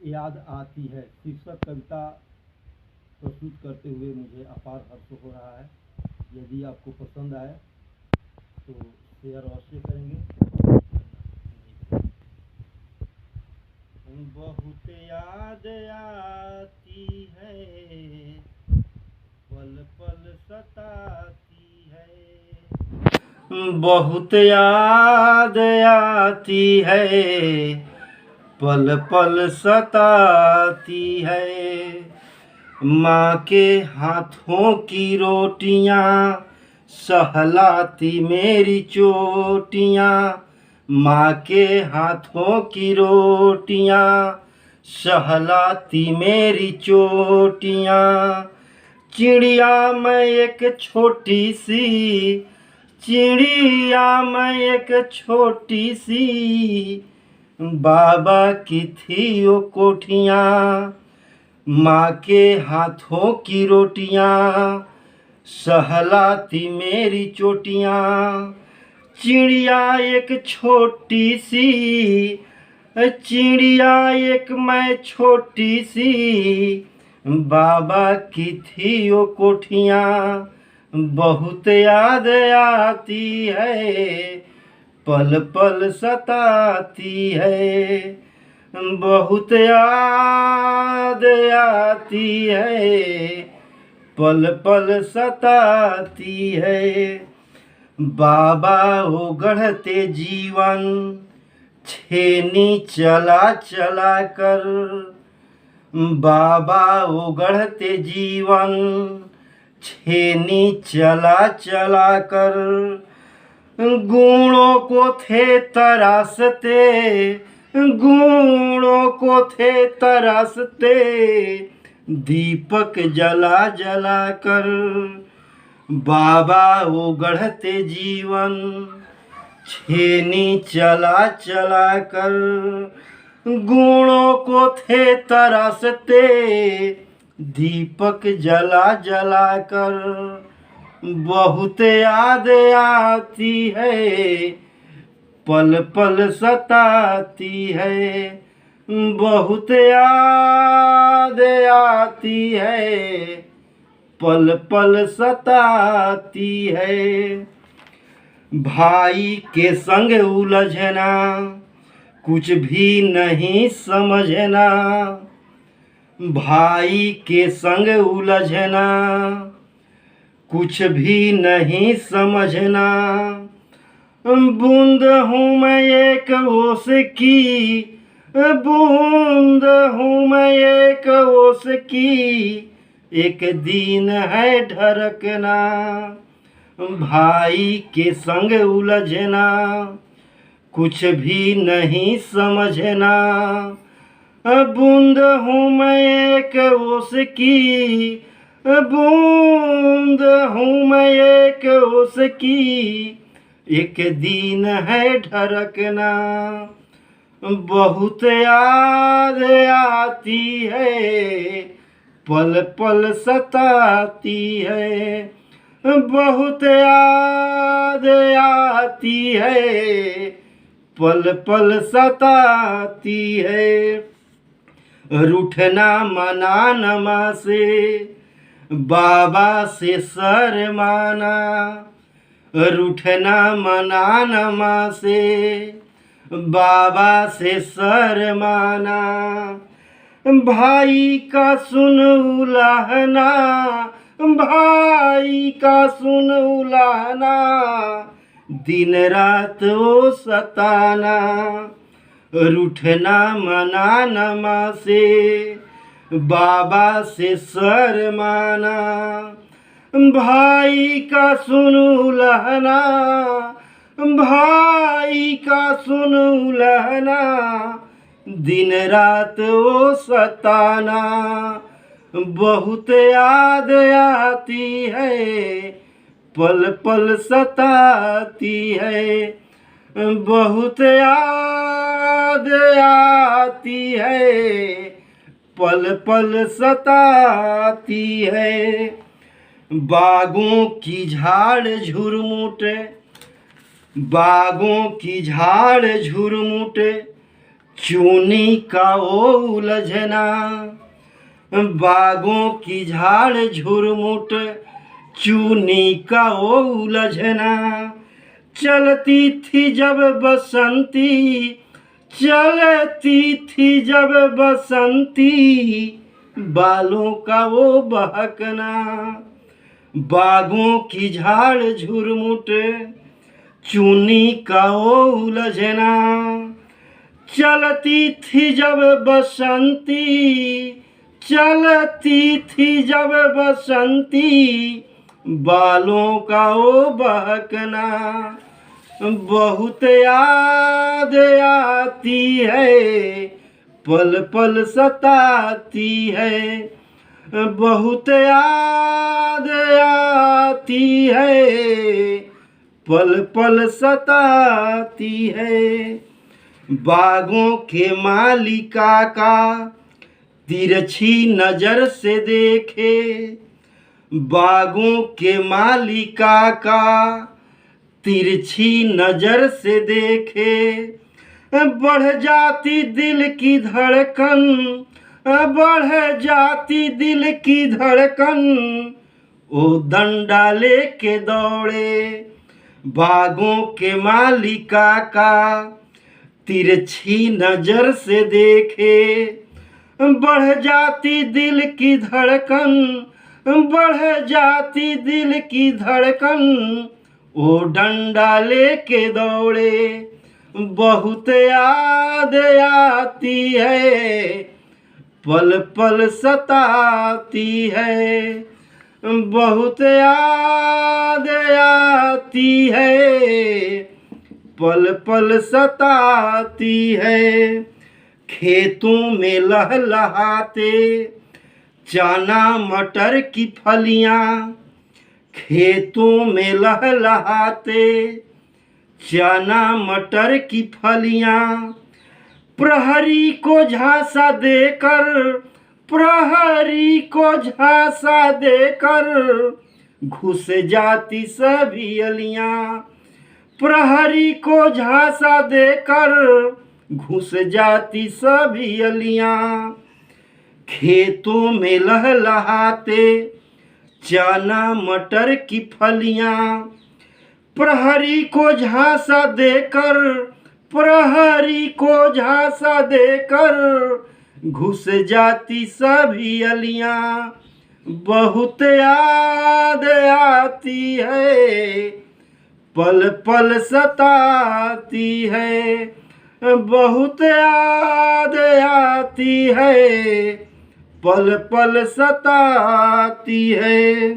याद आती है शीर्षक कविता प्रस्तुत करते हुए मुझे अपार हर्ष हो रहा है। यदि आपको पसंद आए तो शेयर अवश्य करेंगे। बहुत याद आती है, पल पल सताती है। बहुत याद आती है, पल पल सताती है। माँ के हाथों की रोटियाँ सहलाती मेरी चोटियाँ। माँ के हाथों की रोटियाँ सहलाती मेरी चोटियाँ। चिड़िया मैं एक छोटी सी, चिड़िया मैं एक छोटी सी, बाबा की थी वो कोठियाँ। माँ के हाथों की रोटियाँ सहलाती मेरी चोटियाँ। चिड़िया एक छोटी सी, चिड़िया एक मैं छोटी सी, बाबा की थी वो कोठियाँ। बहुत याद आती है, पल पल सताती है। बहुत याद आती है, पल पल सताती है। बाबा वो गढ़ते जीवन छेनी चला चला कर। बाबा वो गढ़ते जीवन छेनी चला चला कर। गुणों को थे तरासते, गुणों को थे तरासते, दीपक जला जला कर। बाबा वो गढ़ते जीवन छेनी चला चला कर। गुणों को थे तरासते, दीपक जला जला कर। बहुत याद आती है, पल पल सताती है। बहुत याद आती है, पल पल सताती है। भाई के संग उलझना कुछ भी नहीं समझना। भाई के संग उलझना कुछ भी नहीं समझना। बूंद हूँ मैं एक ओस की, बूंद हूँ मैं एक ओस की, एक दिन है ढरकना। भाई के संग उलझना कुछ भी नहीं समझना। बूंद हूँ मैं एक ओस की, बूंद हूँ मैं एक ओस की, एक दिन है ढरकना। बहुत याद आती है, पल पल सताती है। बहुत याद आती है, पल पल सताती है। रूठना मनानमा से, बाबा से शर्माना। रूठना मनानमा से, बाबा से शर्माना। भाई का सुन उलाहना, भाई का सुन उलाहना, दिन रात वो सताना। रूठना मनानमा से, बाबा से शर्माना। भाई का सुन उलाहना, भाई का सुन उलाहना, दिन रात वो सताना। बहुत याद आती है, पल पल सताती है। बहुत याद आती है, पल पल सताती है। बागों की झाड़ झुरमुट, बागों की झाड़ झुरमुट, चूनी का वो उलझना, बागों की झाड़ झुरमुट, चूनी का वो उलझना। चलती थी जब बसंती, चलती थी जब बसंती, बालों का वो बहकना। बागों की झाड़ झुरमुट, चूनी का वो उलझना। चलती थी जब बसंती, चलती थी जब बसंती, बालों का वो बहकना। बहुत याद आती है, पल पल सताती है। बहुत याद आती है, पल पल सताती है। बागों के मालिका का तिरछी नजर से देखे, बागों के मालिका का तिरछी नजर से देखे। बढ़ जाती दिल की धड़कन, बढ़ जाती दिल की धड़कन, ओ डंडा लेके दौड़े। बागों के मालिका का तिरछी नजर से देखे। बढ़ जाती दिल की धड़कन, बढ़ जाती दिल की धड़कन, ओ डंडा लेके दौड़े। बहुत याद आती है, पल पल सताती है। बहुत याद आती है, पल पल सताती है। खेतों में लहलहाते चना मटर की फलियां, खेतों में लहलहाते चना मटर की फलियां। प्रहरी को झांसा देकर, प्रहरी को झांसा देकर, घुस जाती सभी अलियां। प्रहरी को झांसा देकर, घुस जाती सभी अलियां। खेतों में लहलहाते चना मटर की फलियां। प्रहरी को झांसा देकर, प्रहरी को झांसा देकर, घुस जाती सभी अलियां। बहुत याद आती है, पल पल सताती है। बहुत याद आती है, पल पल सताती है।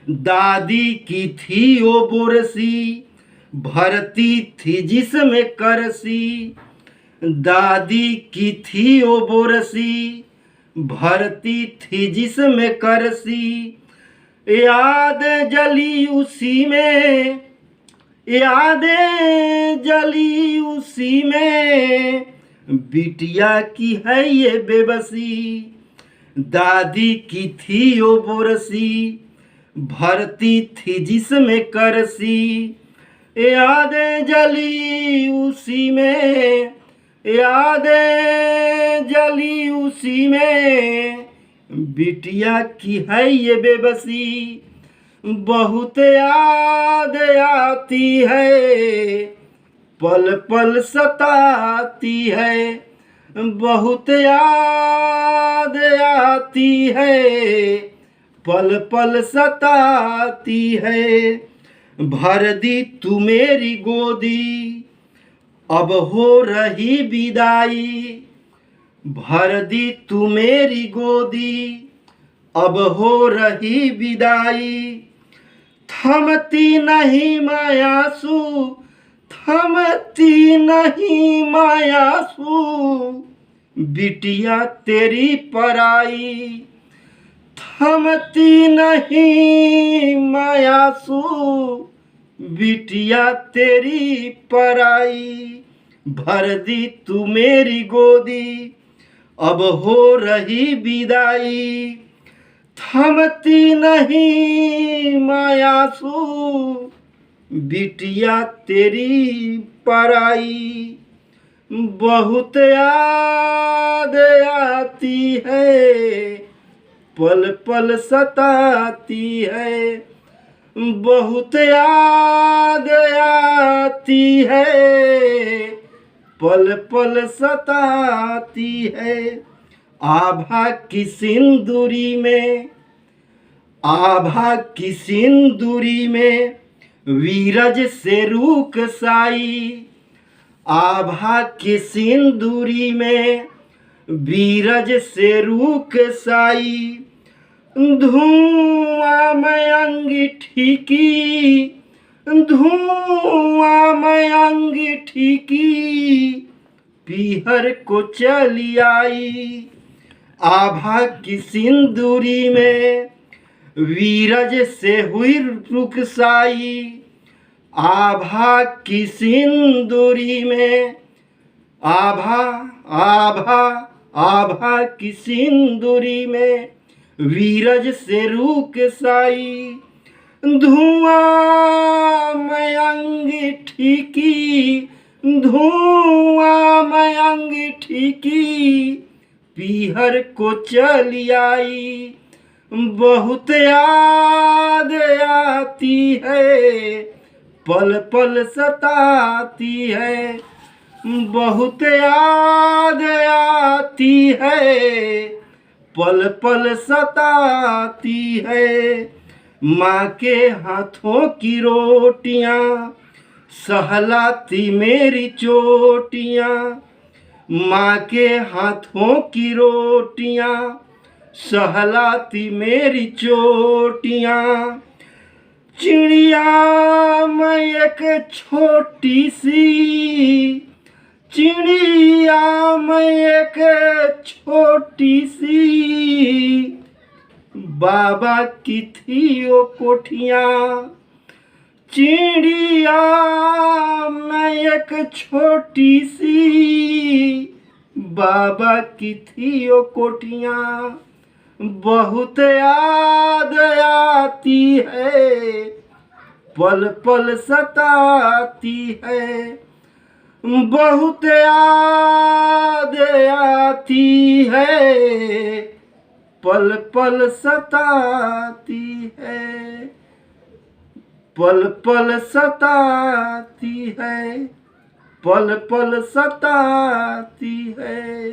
दादी की थी वो बोरसी, भरती थी जिसमें करसी। दादी की थी वो बोरसी, भरती थी जिसमें करसी। यादें जली उसी में, यादें जली उसी में, बिटिया की है ये बेबसी। दादी की थी वो बोरसी, भरती थी जिसमें करसी। यादें जली उसी में, यादें जली उसी में, बिटिया की है ये बेबसी। बहुत याद आती है, पल पल सताती है। बहुत याद आती है, पल पल सताती है। भर दी तू मेरी गोदी, अब हो रही विदाई। भर दी तू मेरी गोदी, अब हो रही विदाई। थमती नहीं मायासू, थमती नहीं मायासू, बिटिया तेरी पराई। थमती नहीं मायासू, बिटिया तेरी पराई। भर दी तू मेरी गोदी, अब हो रही विदाई। थमती नहीं मायासू, बिटिया तेरी पराई। बहुत याद आती है, पल पल सताती है। बहुत याद आती है, पल पल सताती है। आभा की सिंदूरी में, आभा की सिंदूरी में वीरज से रूख साई। आभा की सिंदूरी में वीरज से रूख साई। धुआं में अंगीठी की, धुआं में अंगीठी की पीहर को चली आई। आभा की सिंदूरी में वीरज से हुई रुखसाई। आभा की सिंदूरी में, आभा आभा आभा की सिंदूरी में वीरज से रुखसाई। धुआं में अंगीठी की, धुआं में अंगीठी की पीहर को चली आई। बहुत याद आती है, पल पल सताती है। बहुत याद आती है, पल पल सताती है। माँ के हाथों की रोटियाँ सहलाती मेरी चोटियाँ। माँ के हाथों की रोटियाँ सहलाती मेरी चोटियाँ। चिड़िया मैं एक छोटी सी, चिड़िया मैं एक छोटी सी, बाबा की थी वो कोठियाँ। चिड़िया मैं एक छोटी सी, बाबा की थी वो कोठियाँ। बहुत याद आती है, पल पल सताती है। बहुत याद आती है, पल पल सताती है। पल पल सताती है, पल पल सताती है।